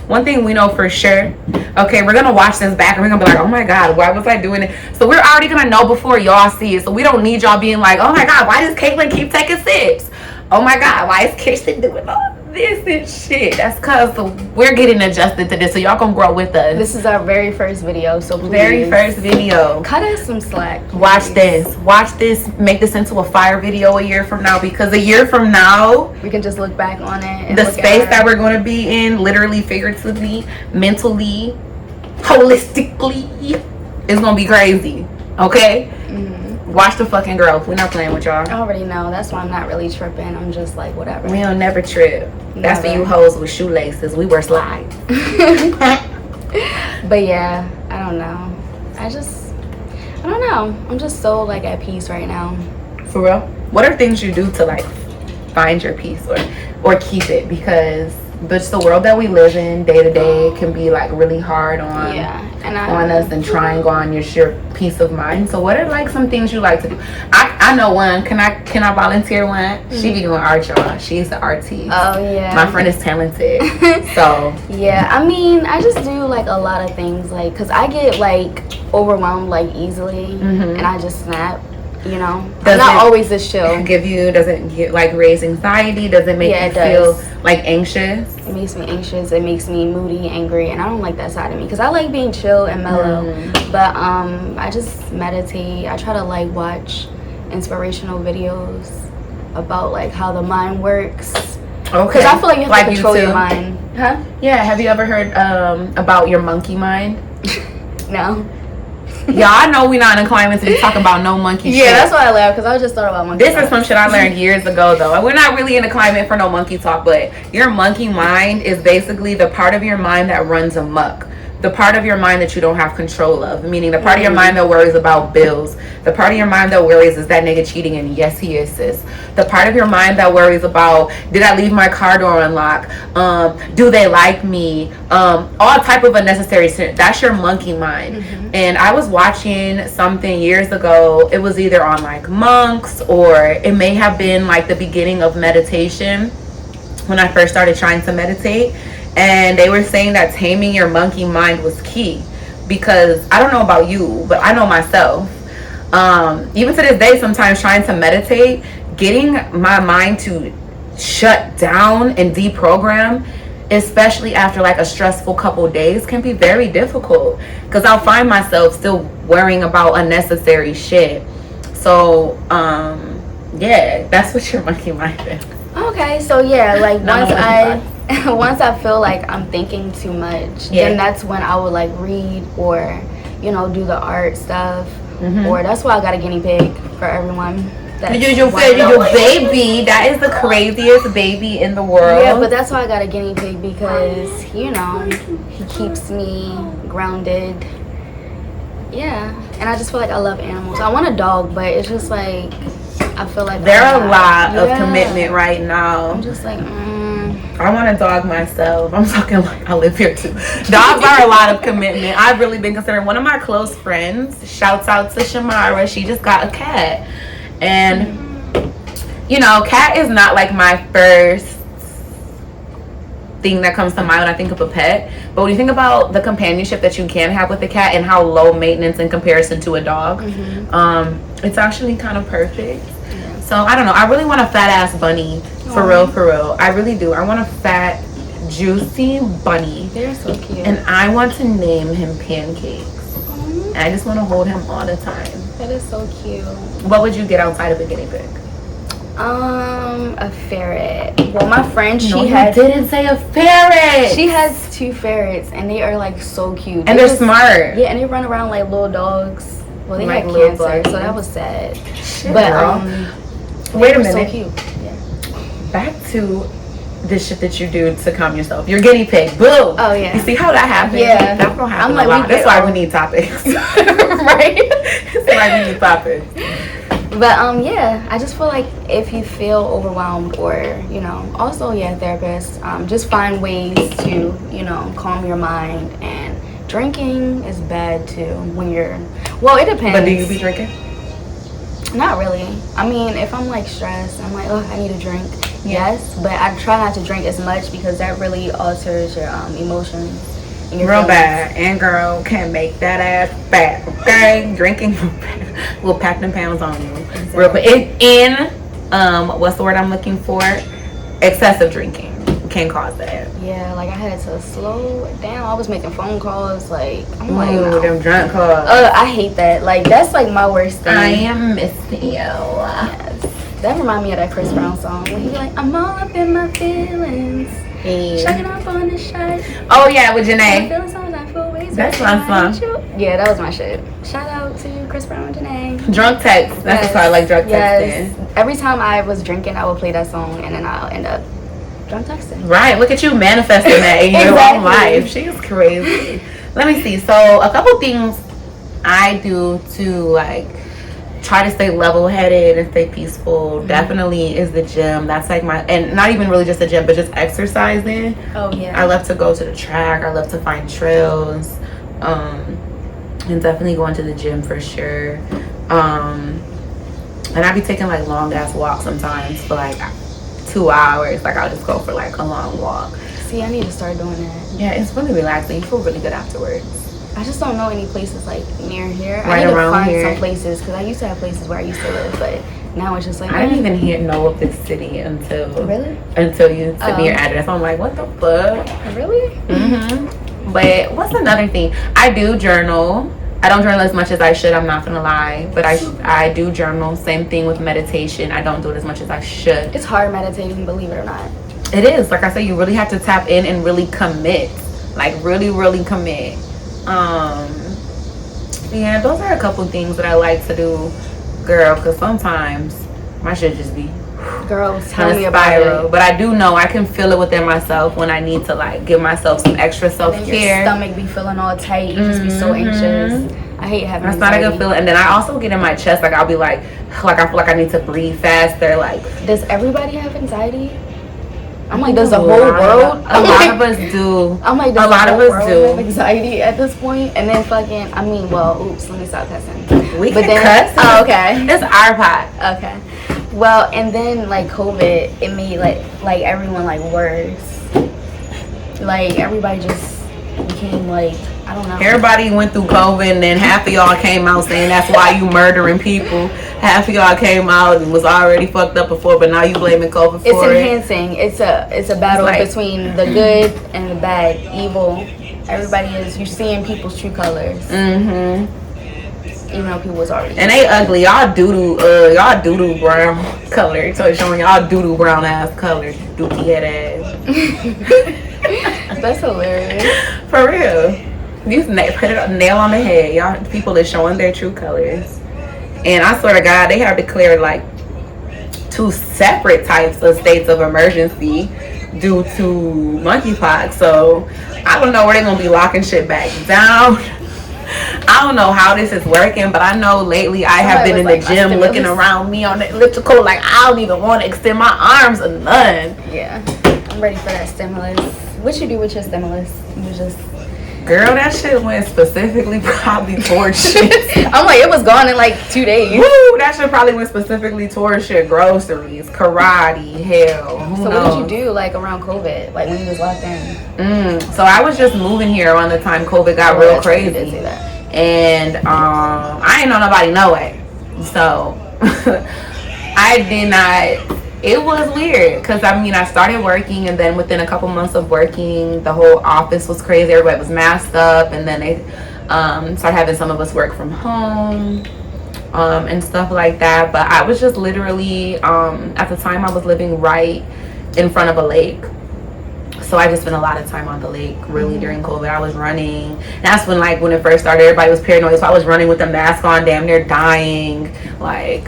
One thing we know for sure, okay, we're gonna watch this back and we're gonna be like, oh my god, why was I doing it? So we're already gonna know before y'all see it. So we don't need y'all being like, oh my god, why does Caitlyn keep taking sips? Oh my god, why is Kierston doing all this and shit? That's because we're getting adjusted to this, so y'all gonna grow with us. This is our very first video, so please, very first video. Cut us some slack. Please. Watch this. Make this into a fire video a year from now, because a year from now we can just look back on it. And the space that we're going to be in, literally, figuratively, mentally, holistically, is gonna be crazy. Okay. Watch the fucking growth. We're not playing with y'all. I already know. That's why I'm not really tripping. I'm just like, whatever. We don't never trip. Never. That's for you hoes with shoelaces. We wear slides. But yeah, I don't know. I don't know. I'm just so like at peace right now. For real? What are things you do to like find your peace or keep it? Because the world that we live in day to day can be like really hard on us and trying on your peace of mind. So what are like some things you like to do? I know one. Can I volunteer one? Mm-hmm. She be doing art, y'all. She's the artist. Oh yeah. My friend is talented. So yeah, I mean, I just do like a lot of things, like, cause I get like overwhelmed like easily, and I just snap. You know, I'm not always this chill. Does it get like raise anxiety? Does it make you feel like anxious? It makes me anxious. It makes me moody, angry, and I don't like that side of me because I like being chill and mellow. But I just meditate. I try to like watch inspirational videos about like how the mind works. Okay. Because I feel like you have to control your mind. Huh? Yeah. Have you ever heard about your monkey mind? No. Yeah, I know we're not in a climate to be talking about no monkey shit. Yeah, that's why I laugh, because I was just thought about monkey This is some shit I learned years ago, though. We're not really in a climate for no monkey talk, but your monkey mind is basically the part of your mind that runs amok. The part of your mind that you don't have control of, meaning the part of your mind that worries about bills. The part of your mind that worries, is that nigga cheating? And yes, he is, sis. The part of your mind that worries about, did I leave my car door unlocked? Do they like me? All type of unnecessary shit. That's your monkey mind. And I was watching something years ago. It was either on like monks, or it may have been like the beginning of meditation when I first started trying to meditate. And they were saying that taming your monkey mind was key, because I don't know about you, but I know myself. Even to this day, sometimes trying to meditate, getting my mind to shut down and deprogram, especially after like a stressful couple days, can be very difficult, because I'll find myself still worrying about unnecessary shit. So yeah, that's what your monkey mind is. Okay, so yeah, like once I feel like I'm thinking too much, then that's when I would like read or, you know, do the art stuff. Or that's why I got a guinea pig for everyone. Your baby, that is the craziest baby in the world. Yeah, but that's why I got a guinea pig, because, you know, he keeps me grounded. Yeah, and I just feel like I love animals. I want a dog, but it's just like, I feel like there are a lot of commitment right now. I'm just like, I want a dog myself. I'm talking like I live here too. Dogs are a lot of commitment. I've really been considering. One of my close friends, shouts out to Shamara, she just got a cat. And, you know, cat is not like my first thing that comes to mind when I think of a pet. But when you think about the companionship that you can have with a cat and how low maintenance in comparison to a dog, it's actually kind of perfect. Yeah. So I don't know. I really want a fat ass bunny. For real. I really do. I want a fat, juicy bunny. They're so cute. And I want to name him Pancakes. And I just want to hold him all the time. That is so cute. What would you get outside of a guinea pig? A ferret. Well, my friend, she didn't say a ferret. She has 2 ferrets, and they are like so cute. And they're smart. Yeah, and they run around like little dogs. Well, they like had cancer, so that was sad. Shit, but wait a minute. So cute. Yeah. Back to the shit that you do to calm yourself. Your guinea pig. Boo. Oh yeah. You see how that happens? Yeah. That's gonna happen like, a lot. That's why we need topics. Right? That's why we need topics. But yeah, I just feel like if you feel overwhelmed or, you know, also therapist, just find ways to, you know, calm your mind. And drinking is bad too when you're, well, it depends. But do you be drinking? Not really. I mean, if I'm like stressed, I'm like, oh, I need a drink. Yes, but I try not to drink as much because that really alters your emotions. Real bad. And girl can make that ass fat. Okay, drinking will pack them pounds on you. Exactly. Real quick. What's the word I'm looking for? Excessive drinking can cause that. Yeah, like I had to slow it down. I was making phone calls. Like I'm like, no. Them drunk calls. I hate that. Like that's like my worst thing. I am missing you. Yes. That remind me of that Chris Brown song when he's like, I'm all up in my feelings. Chugging up on the shot. Oh yeah, with Janae. That's my song. Yeah, that was my shit. Shout out to Chris Brown and Janae. Drunk text. That's the part I like drunk texting. Every time I was drinking, I would play that song, and then I'll end up drunk texting. Right. Look at you manifesting that in your own life. She is crazy. Let me see. So a couple things I do to like try to stay level-headed and stay peaceful definitely is the gym. That's like my, and not even really just the gym, but just exercising. Oh yeah, I love to go to the track. I love to find trails, and definitely going to the gym for sure. And I be taking like long ass walks sometimes for like 2 hours. Like I'll just go for like a long walk. See, I need to start doing that. Yeah, it's really relaxing. You feel really good afterwards. I just don't know any places like near here. Right, I need around to find here. some places because I used to have places where I used to live, but now it's just like I didn't even know of this city until you sent me your address. I'm like, what the fuck? Really? But what's another thing? I do journal. I don't journal as much as I should. I'm not gonna lie, but I do journal. Same thing with meditation. I don't do it as much as I should. It's hard meditating, believe it or not. It is. Like I said, you really have to tap in and really commit. Like really commit. Yeah, those are a couple things that I like to do, girl, because sometimes my shit just be tell me about it. But I do know I can feel it within myself when I need to like give myself some extra self-care. Your stomach be feeling all tight. You just be so anxious. I hate having that's anxiety. Not a good feeling. And then I also get in my chest, like I'll be like I feel like I need to breathe faster. Like, does everybody have anxiety? I'm like, does the whole world? A lot of us do. I'm like, does a lot of us do have anxiety at this point? And then fucking, I mean, well, oops, let me stop cussing. We can cuss. Oh, okay. It's our pot. Okay. Well, and then like COVID, it made like everyone like worse. Like everybody just became like, I don't know. Everybody went through COVID, and then half of y'all came out saying that's why you murdering people. Half of y'all came out and was already fucked up before, but now you blaming COVID for it. It's enhancing. It's a battle between the good and the bad, evil. Everybody you're seeing people's true colors. Even though people was already. And they ugly. Y'all doo-doo brown color. So it's showing y'all doo-doo brown ass color. Dookie head ass. That's hilarious. For real. You put it nail on the head. Y'all people are showing their true colors. And I swear to God, they have declared like 2 separate types of states of emergency due to monkeypox. So I don't know where they're gonna be locking shit back down. I don't know how this is working, but I know lately I have been in the gym looking around me on the elliptical like I don't even want to extend my arms or none. Yeah, I'm ready for that stimulus. What you do with your stimulus? You just Girl, that shit went specifically probably towards shit. I'm like, it was gone in like 2 days. Woo! That shit probably went specifically towards shit. Groceries, karate, hell. Who knows? What did you do like around COVID? Like when you was locked in? So I was just moving here around the time COVID got real crazy. You did say that. And I ain't know nobody no way. So I did not. It was weird because I started working, and then within a couple months of working, the whole office was crazy. Everybody was masked up, and then they started having some of us work from home and stuff like that. But I was just literally at the time I was living right in front of a lake. So I just spent a lot of time on the lake really during COVID. I was running. That's when when it first started, everybody was paranoid. So I was running with the mask on, damn near dying. But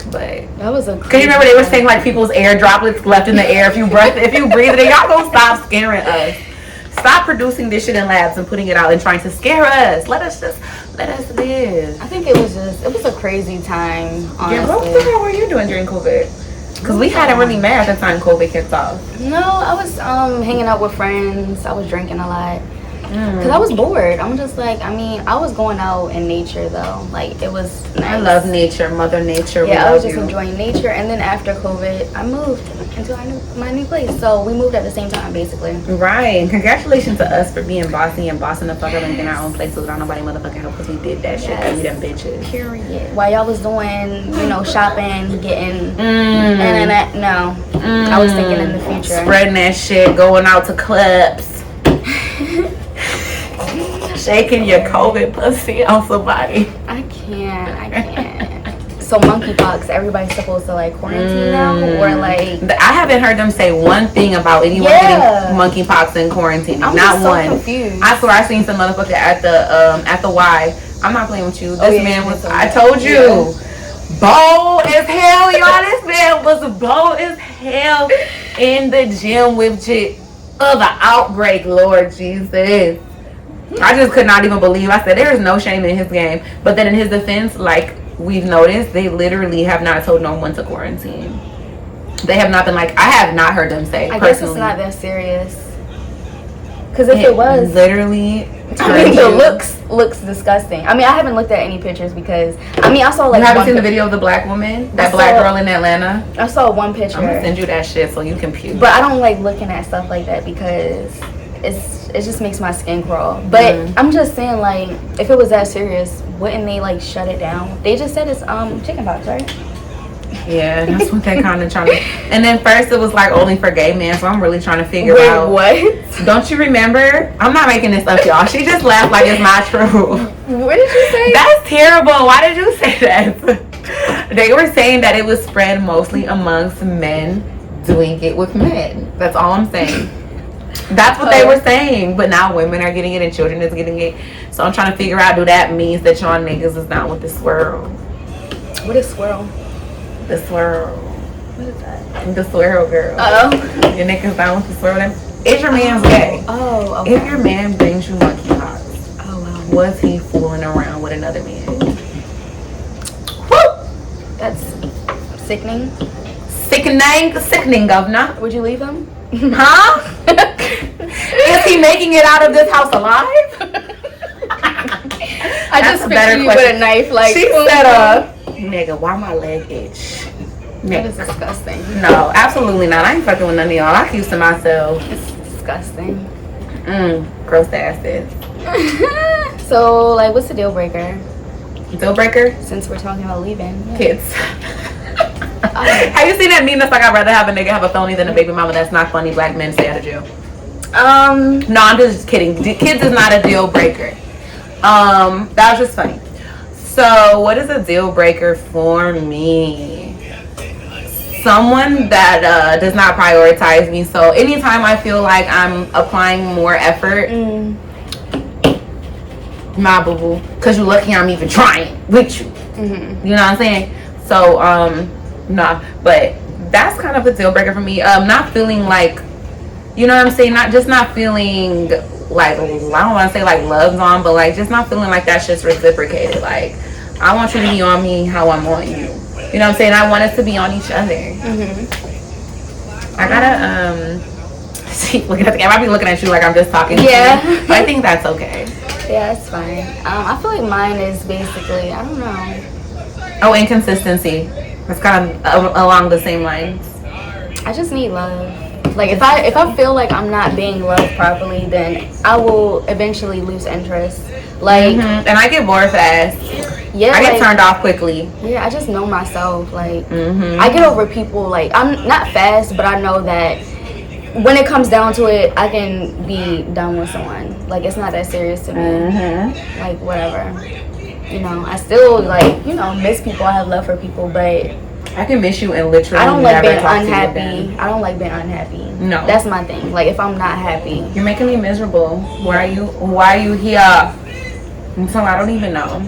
that was a. Cause you remember they were saying people's air droplets left in the air if you breathe it. Y'all gonna stop scaring us. Stop producing this shit in labs and putting it out and trying to scare us. Let us live. I think it was a crazy time. Honestly. Yeah, what the hell were you doing during COVID? Because we hadn't really met at the time COVID kicked off. No, I was hanging out with friends. I was drinking a lot. Because I was bored. I'm just I was going out in nature though. It was nice. I love nature, Mother Nature. Yeah, I was just enjoying nature. And then after COVID, I moved into my new place. So we moved at the same time, basically. Right. And congratulations to us for being bossy and bossing the fuck up and getting our own place without nobody motherfucking help because we did that shit. And we them bitches. Period. While y'all was doing, shopping, getting internet, no. I was thinking in the future. Spreading that shit, going out to clubs. Shaking your COVID pussy on somebody. I can't. So monkeypox, everybody's supposed to quarantine now, or I haven't heard them say one thing about anyone getting monkeypox in quarantine. I'm not just so one. Confused. I swear I seen some motherfucker at the Y. I'm not playing with you. This man was. I told you. Bold as hell, y'all. This man was bold as hell in the gym with the outbreak. Lord Jesus. I just could not even believe. I said, there is no shame in his game. But then in his defense, we've noticed, they literally have not told no one to quarantine. They have not been I have not heard them say, I personally. guess it's not that serious. Because if it was... Literally... the looks disgusting. I haven't looked at any pictures because... I saw You haven't seen the video of the black woman? That black girl in Atlanta? I saw one picture. I'm going to send you that shit so you can puke. But I don't like looking at stuff like that because... It just makes my skin crawl. But I'm just saying, if it was that serious, wouldn't they shut it down? They just said it's chicken pox, right? Yeah, that's what they kind of trying to. And then first it was only for gay men, so I'm really trying to figure out. What? Don't you remember? I'm not making this up, y'all. She just laughed like it's not true. What did you say? That's terrible. Why did you say that? They were saying that it was spread mostly amongst men doing it with men. That's all I'm saying. That's what they were saying, but now women are getting it and children is getting it. So I'm trying to figure out, do that means that y'all niggas is not with the swirl? What is swirl? The swirl. What is that? The swirl girl. Your niggas down with the swirl. Is your man's gay? Oh, okay. If your man brings you monkeypox, wow. Was he fooling around with another man? Woo! That's sickening. Sickening, governor. Would you leave him? Huh? Is he making it out of this house alive? I just picture you with a knife, she said, nigga, why my leg itch? That is disgusting. No, absolutely not. I ain't fucking with none of y'all. I keep to myself. It's disgusting. Gross asses. So, what's the deal breaker? Deal breaker? Since we're talking about leaving. Yeah. Kids. Have you seen that meme that's I'd rather have a nigga have a felony than a baby mama? That's not funny. Black men stay out of jail. No, I'm just kidding. Kids is not a deal breaker. That was just funny. So what is a deal breaker for me? Someone that does not prioritize me. So anytime I feel like I'm applying more effort, my boo-boo, because you're lucky I'm even trying with you. You know what I'm saying? So nah, but that's kind of a deal breaker for me. Not feeling you know what I'm saying, not feeling I don't want to say love's on, but just not feeling like that shit's reciprocated. I want you to be on me how I'm on you. You know what I'm saying? I want us to be on each other. I gotta see, looking at the camera. I be looking at you like I'm just talking to you. But I think that's okay. Yeah, it's fine. I feel like mine is basically, I don't know. Oh, inconsistency. It's kind of along the same lines. I just need love. Like if I feel like I'm not being loved properly, then I will eventually lose interest. Like, and I get bored fast. Yeah, I get turned off quickly. Yeah, I just know myself. Like, I get over people. Like, I'm not fast, but I know that when it comes down to it, I can be done with someone. Like, it's not that serious to me. Like, whatever. You know, I still, like, you know, miss people. I have love for people, but I can miss you and literally I don't like never being talk unhappy. to you again. I don't like being unhappy. No. That's my thing. Like, if I'm not happy. You're making me miserable. Why are you here? And so I don't even know.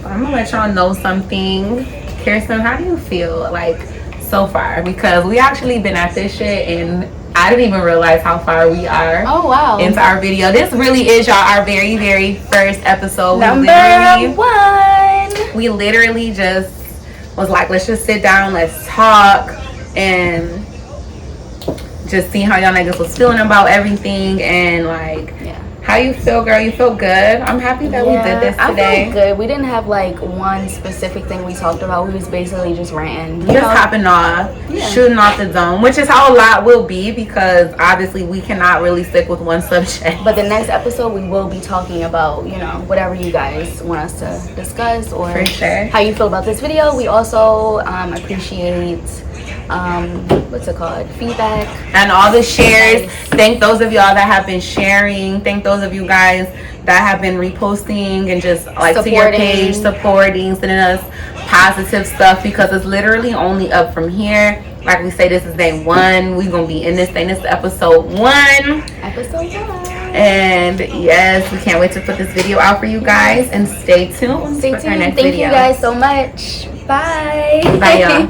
I'm gonna let y'all know something. Kierston, how do you feel like so far? Because we actually been at this shit and I didn't even realize how far we are. Oh wow. Into our video. This really is y'all our very, very first episode. Number one. We literally just was like, let's just sit down, let's talk and just see how y'all niggas was feeling about everything and like how you feel, girl? You feel good? I'm happy that we did this today. I feel good. We didn't have like one specific thing we talked about. We was basically just ranting. Just hopping off, shooting off the dome, which is how a lot will be because obviously we cannot really stick with one subject. But the next episode we will be talking about, you know, whatever you guys want us to discuss or how you feel about this video. We also appreciate what's it called, feedback and all the shares. Thank those of y'all that have been sharing. Thank those of you guys that have been reposting and just like to your page, supporting, sending us positive stuff because it's literally only up from here. Like we say, this is day 1. We're gonna be in this thing. This is episode 1. And yes, we can't wait to put this video out for you guys and stay tuned. Stay tuned. Thank you guys so much. Bye. Bye y'all.